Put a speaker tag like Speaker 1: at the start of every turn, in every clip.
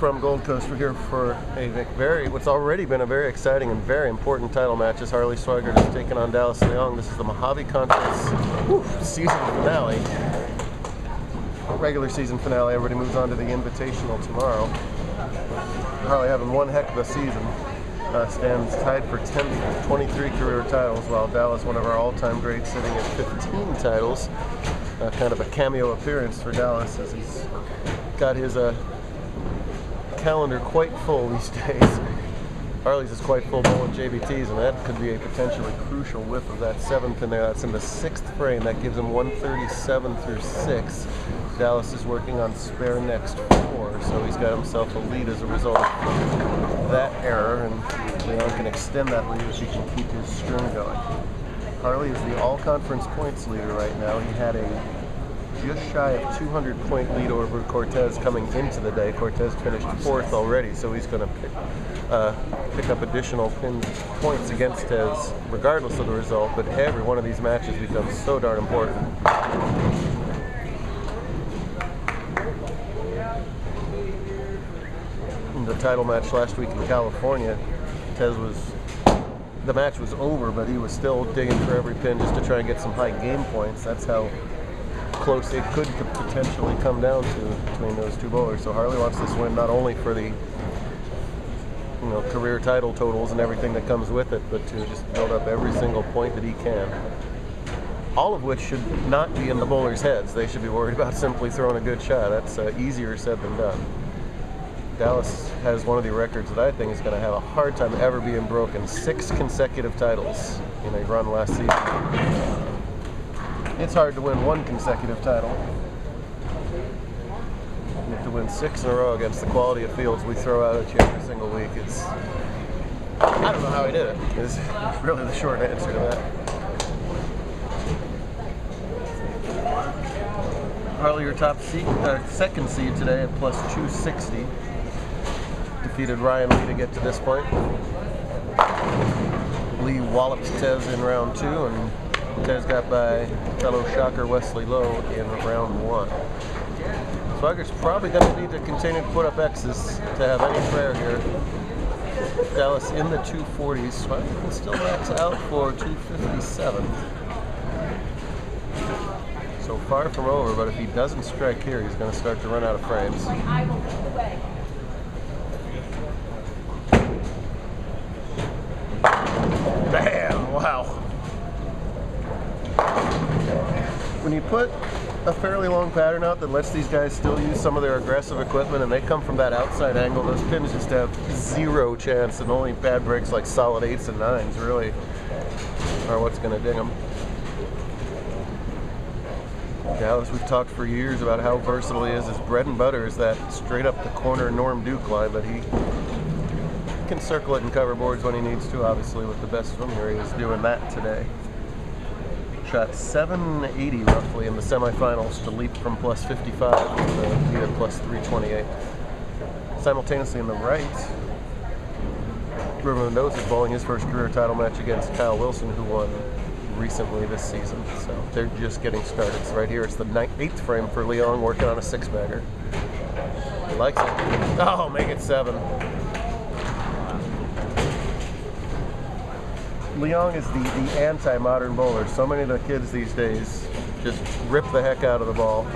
Speaker 1: from Gold Coast. We're here for what's already been a very exciting and very important title match as Harley Swigert is taking on Dallas Leong. This is the Mojave Conference season finale. Regular season finale. Everybody moves on to the Invitational tomorrow. Harley having one heck of a season. Stands tied for 10th with 23 career titles, while Dallas, one of our all-time greats, sitting at 15 titles. Kind of a cameo appearance for Dallas as he's got his calendar quite full these days. Harley's is quite full bowl with JBTs, and that could be a potentially crucial whiff of that 7th in there. That's in the 6th frame. That gives him 137 through 6. Dallas is working on spare next 4, so he's got himself a lead as a result of that error, and Leong can extend that lead if he can keep his string going. Harley is the all-conference points leader right now. He had a just shy of 200-point lead over Cortez coming into the day. Cortez finished 4th already, so he's going to pick up additional points against Tez regardless of the result, but every one of these matches becomes so darn important. In the title match last week in California, the match was over, but he was still digging for every pin just to try and get some high game points. That's how close it could potentially come down to between those two bowlers. So Harley wants this win not only for the career title totals and everything that comes with it, but to just build up every single point that he can. All of which should not be in the bowlers' heads. They should be worried about simply throwing a good shot. That's easier said than done. Dallas has one of the records that I think is going to have a hard time ever being broken. 6 consecutive titles in a run last season. It's hard to win 1 consecutive title. You have to win 6 in a row against the quality of fields we throw out at you every single week. I don't know how he did it. It's really the short answer to that. Harley, your top seed, second seed today at plus 260. Defeated Ryan Lee to get to this point. Lee walloped Tez in round 2, and Tez got by fellow shocker Wesley Lowe in round 1. Swigert's probably going to need to continue to put up X's to have any prayer here. Dallas in the 240s. Swiger can still max out for 257. So far from over, but if he doesn't strike here, he's going to start to run out of frames. Bam! Wow. When you put a fairly long pattern out that lets these guys still use some of their aggressive equipment and they come from that outside angle, those pins just have 0 chance, and only bad breaks like solid 8s and 9s really are what's going to ding them. Dallas, we've talked for years about how versatile he is. His bread and butter is that straight up the corner Norm Duke line, but he can circle it and cover boards when he needs to, obviously with the best swing here. He was doing that today. Shot 780 roughly in the semifinals to leap from plus 55 to lead at plus 328. Simultaneously in the right, River Mendoza is bowling his first career title match against Kyle Wilson, who won recently this season. So they're just getting started. So right here, it's the 8th frame for Leong working on a 6-bagger. He likes it. Oh, make it 7. Leong is the anti-modern bowler. So many of the kids these days just rip the heck out of the ball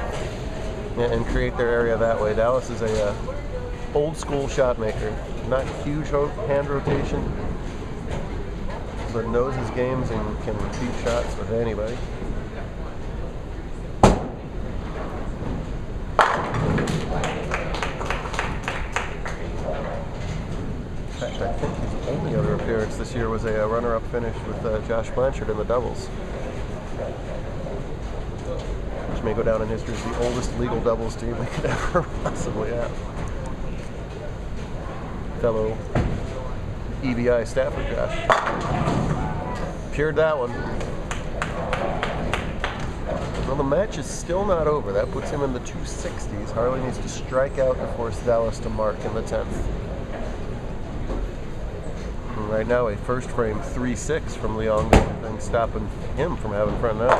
Speaker 1: and create their area that way. Dallas is a old school shot maker. Not huge hand rotation, but knows his games and can repeat shots with anybody. In fact, I think his only other appearance this year was a runner-up finish with Josh Blanchard in the doubles, which may go down in history as the oldest legal doubles team we could ever possibly have. Fellow EBI staffer Josh. Pured that one. Well, the match is still not over. That puts him in the 260s. Harley needs to strike out to force Dallas to mark in the 10th. And right now, a first frame 3-6 from Leong, and stopping him from having front nine.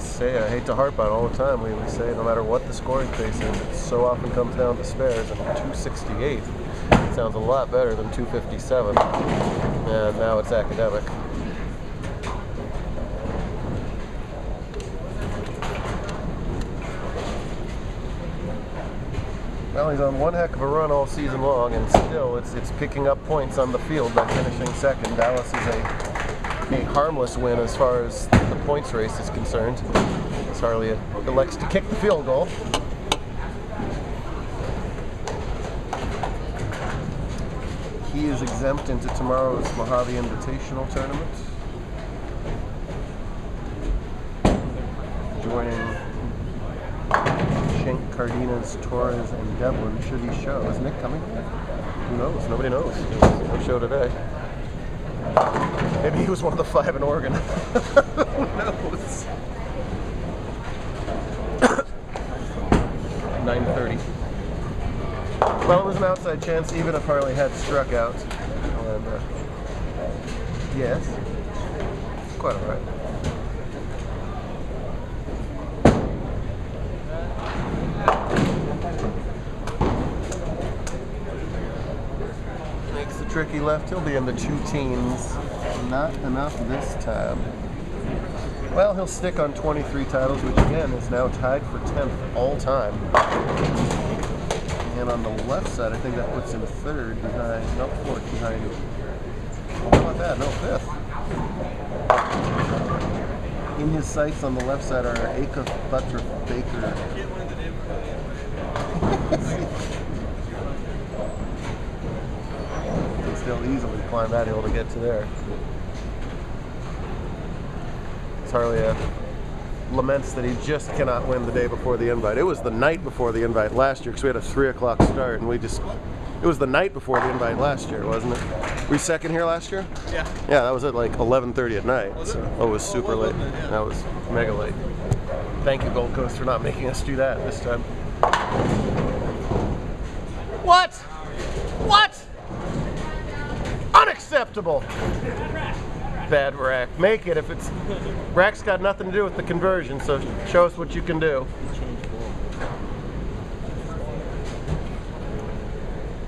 Speaker 1: say, I hate to harp on it all the time, we say no matter what the scoring pace is, it so often comes down to spares, and 268 sounds a lot better than 257, and now it's academic. Well, he's on one heck of a run all season long, and still it's picking up points on the field by finishing second. Dallas is a harmless win as far as the points race is concerned. Harley elects to kick the field goal. He is exempt into tomorrow's Mojave Invitational Tournament. Joining Schenk, Cardenas, Torres, and Devlin should he show. Is Nick coming? Who knows? Nobody knows. No show today. Maybe he was one of the 5 in Oregon. Who knows? 9:30. Well, it was an outside chance, even if Harley had struck out. And, yes, quite all right. Makes the tricky left. He'll be in the 2 teens. Not enough this time. Well, he'll stick on 23 titles, which again is now tied for 10th all time. And on the left side, I think that puts him 3rd behind, no, 4th behind. How about that? No, 5th. In his sights on the left side are Akif, Buttrick, Baker. They'll easily climb that hill to get to there. Harley laments that he just cannot win the day before the invite. It was the night before the invite last year because we had a 3 o'clock start, and it was the night before the invite last year, wasn't it? Were we second here last year? Yeah. Yeah, that was at like 11:30 at night. So, it was super late. That was mega late. Thank you, Gold Coast, for not making us do that this time. What? What? Unacceptable. Bad rack. Make it if it's... Rack's got nothing to do with the conversion, so show us what you can do.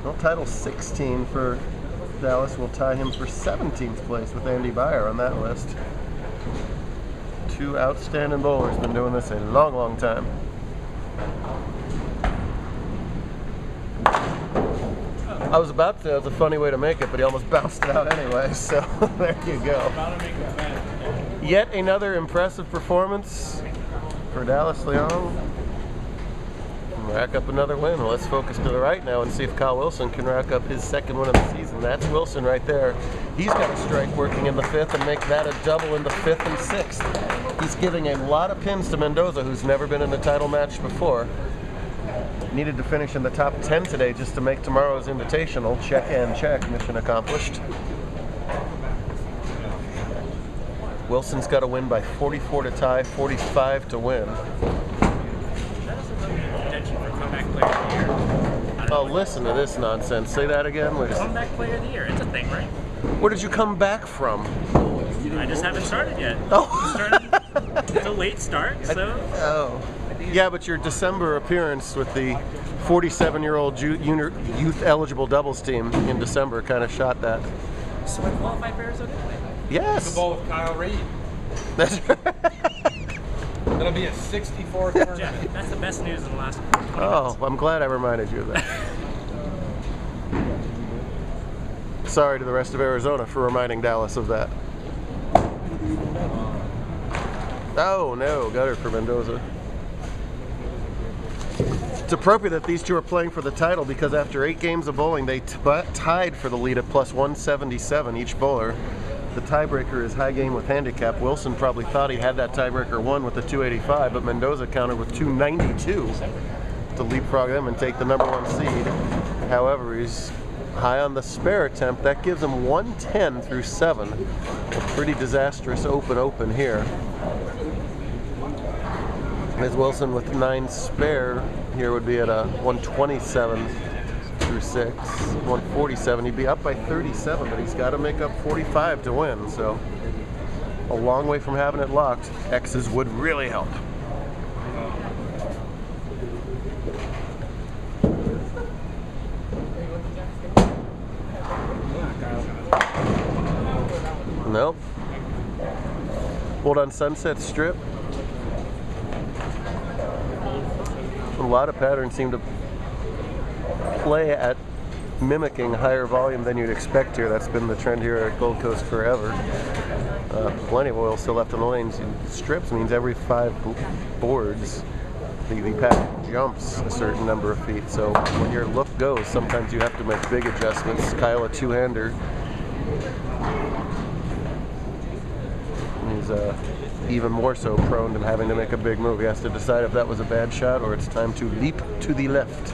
Speaker 1: Well, title 16 for Dallas will tie him for 17th place with Andy Beyer on that list. 2 outstanding bowlers, been doing this a long, long time. I was about to say it was a funny way to make it, but he almost bounced it out anyway, so there you go. Yet another impressive performance for Dallas Leong. Rack up another win. Well, let's focus to the right now and see if Kyle Wilson can rack up his 2nd win of the season. That's Wilson right there. He's got a strike working in the 5th and make that a double in the 5th and 6th. He's giving a lot of pins to Mendoza, who's never been in a title match before. Needed to finish in the top 10 today just to make tomorrow's invitational. Check and check. Mission accomplished. Wilson's got to win by 44 to tie, 45 to win. Oh, listen to this nonsense. Say that again.
Speaker 2: Comeback player of the year. It's a thing, right?
Speaker 1: Where did you come back from?
Speaker 2: I just haven't started yet.
Speaker 1: Oh.
Speaker 2: It's a late start, so...
Speaker 1: Oh. Yeah, but your December appearance with the 47-year-old youth-eligible doubles team in December kind of shot that.
Speaker 2: So I qualified for Arizona today?
Speaker 1: Yes.
Speaker 3: The bowl with Kyle Reed.
Speaker 1: That's right.
Speaker 3: That'll be a 64th tournament.
Speaker 2: Jeff, that's the best news in the last 20 minutes.
Speaker 1: Oh, I'm glad I reminded you of that. Sorry to the rest of Arizona for reminding Dallas of that. Oh, no. Gutter for Mendoza. It's appropriate that these two are playing for the title because after 8 games of bowling, they tied for the lead at plus 177 each bowler. The tiebreaker is high game with handicap. Wilson probably thought he had that tiebreaker won with the 285, but Mendoza countered with 292 to leapfrog them and take the #1 seed. However, he's high on the spare attempt. That gives him 110 through 7. A pretty disastrous open here. As Wilson with 9 spare here would be at a 127 through 6, 147. He'd be up by 37, but he's got to make up 45 to win. So a long way from having it locked, X's would really help. Nope. Hold on Sunset Strip. A lot of patterns seem to play at mimicking higher volume than you'd expect here. That's been the trend here at Gold Coast forever. Plenty of oil still left on the lanes. Strips means every 5 boards the pattern jumps a certain number of feet. So when your look goes, sometimes you have to make big adjustments. Kyle, a two-hander. He's even more so prone to having to make a big move. He has to decide if that was a bad shot or it's time to leap to the left.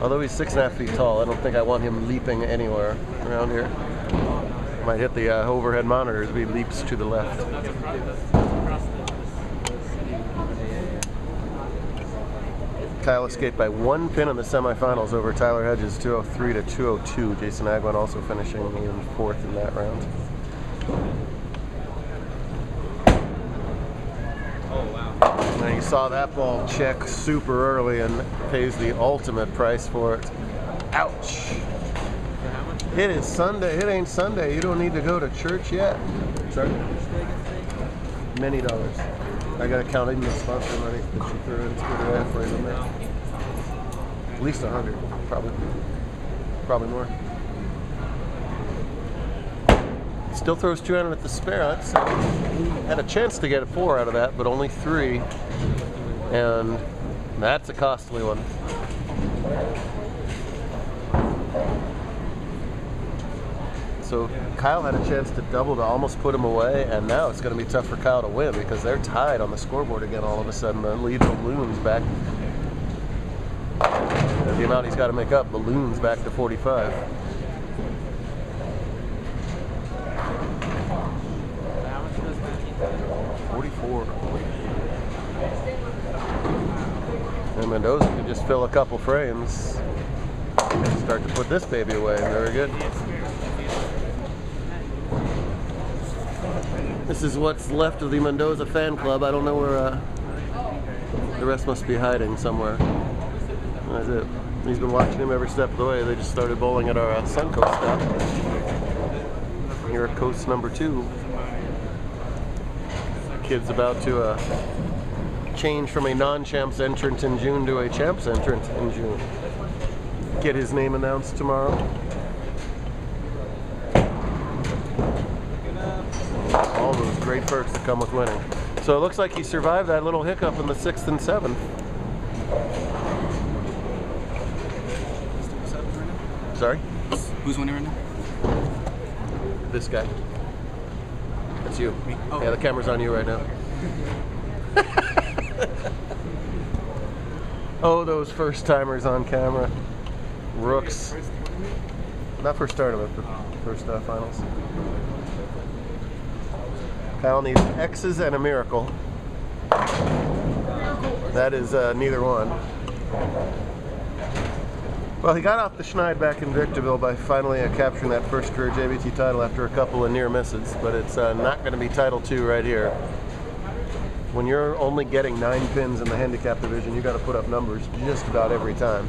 Speaker 1: Although he's 6.5 feet tall, I don't think I want him leaping anywhere around here. Might hit the overhead monitors if he leaps to the left. Kyle escaped by 1 pin in the semifinals over Tyler Hedges, 203 to 202. Jason Agwin also finishing in 4th in that round. Now you saw that ball check super early and pays the ultimate price for it. Ouch. It is Sunday. It ain't Sunday. You don't need to go to church yet. Sorry? Many dollars. I got to count in the sponsor money that you threw in. It's good to for in there. At least 100. Probably more. Still throws 200 at the spare. That's, had a chance to get a 4 out of that, but only 3. And that's a costly one. So Kyle had a chance to double to almost put him away, and now it's going to be tough for Kyle to win because they're tied on the scoreboard again all of a sudden. The lead balloons back. The amount he's got to make up balloons back to 45. And Mendoza can just fill a couple frames and start to put this baby away. Very good. This is what's left of the Mendoza fan club. I don't know where the rest must be hiding somewhere. That's it. He's been watching him every step of the way. They just started bowling at our Suncoast stop. Here at coast number 2. Kid's about to change from a non-champs entrant in June to a champs entrant in June. Get his name announced tomorrow. All those great perks that come with winning. So it looks like he survived that little hiccup in the 6th and 7th. Sorry?
Speaker 4: Who's winning right now?
Speaker 1: This guy. That's you.
Speaker 4: Me? Oh.
Speaker 1: Yeah, the camera's on you right now. Oh, those first timers on camera. Rooks. Not first tournament, but first finals. Kyle needs X's and a miracle. That is neither one. Well, he got off the schneid back in Victorville by finally capturing that first career JBT title after a couple of near misses, but it's not going to be title 2 right here. When you're only getting 9 pins in the handicap division, you got to put up numbers just about every time.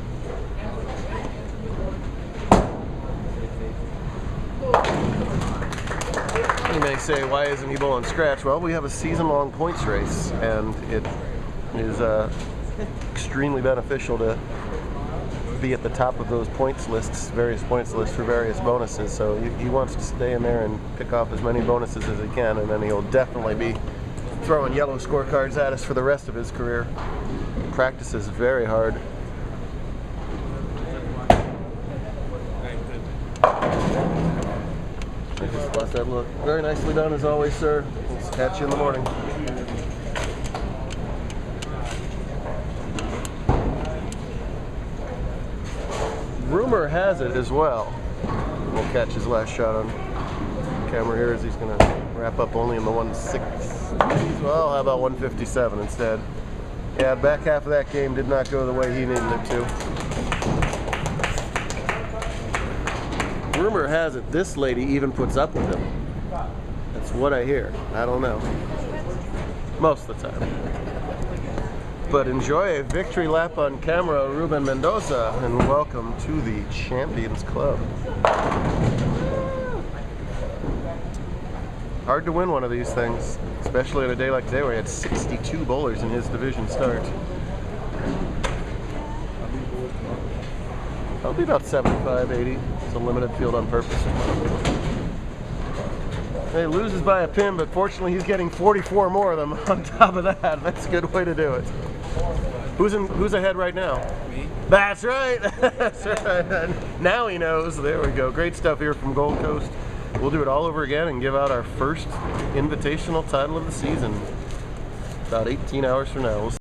Speaker 1: You may say, why isn't he bowling scratch? Well, we have a season-long points race, and it is extremely beneficial to be at the top of those points lists, various points lists for various bonuses. So he wants to stay in there and pick off as many bonuses as he can, and then he'll definitely be throwing yellow scorecards at us for the rest of his career. Practices very hard. I just lost that look. Very nicely done as always, sir. We'll catch you in the morning. Rumor has it as well. We'll catch his last shot on camera here as he's going to wrap up only in the 160s. Well, how about 157 instead? Yeah, back half of that game did not go the way he needed it to. Rumor has it this lady even puts up with him. That's what I hear. I don't know. Most of the time. But enjoy a victory lap on camera, Ruben Mendoza, and welcome to the Champions Club. Hard to win one of these things, especially on a day like today where he had 62 bowlers in his division start. Probably about 75, 80. It's a limited field on purpose. He loses by a pin, but fortunately he's getting 44 more of them on top of that. That's a good way to do it. Who's ahead right now?
Speaker 3: Me.
Speaker 1: That's right. That's right. Now he knows. There we go. Great stuff here from Gold Coast. We'll do it all over again and give out our first invitational title of the season about 18 hours from now.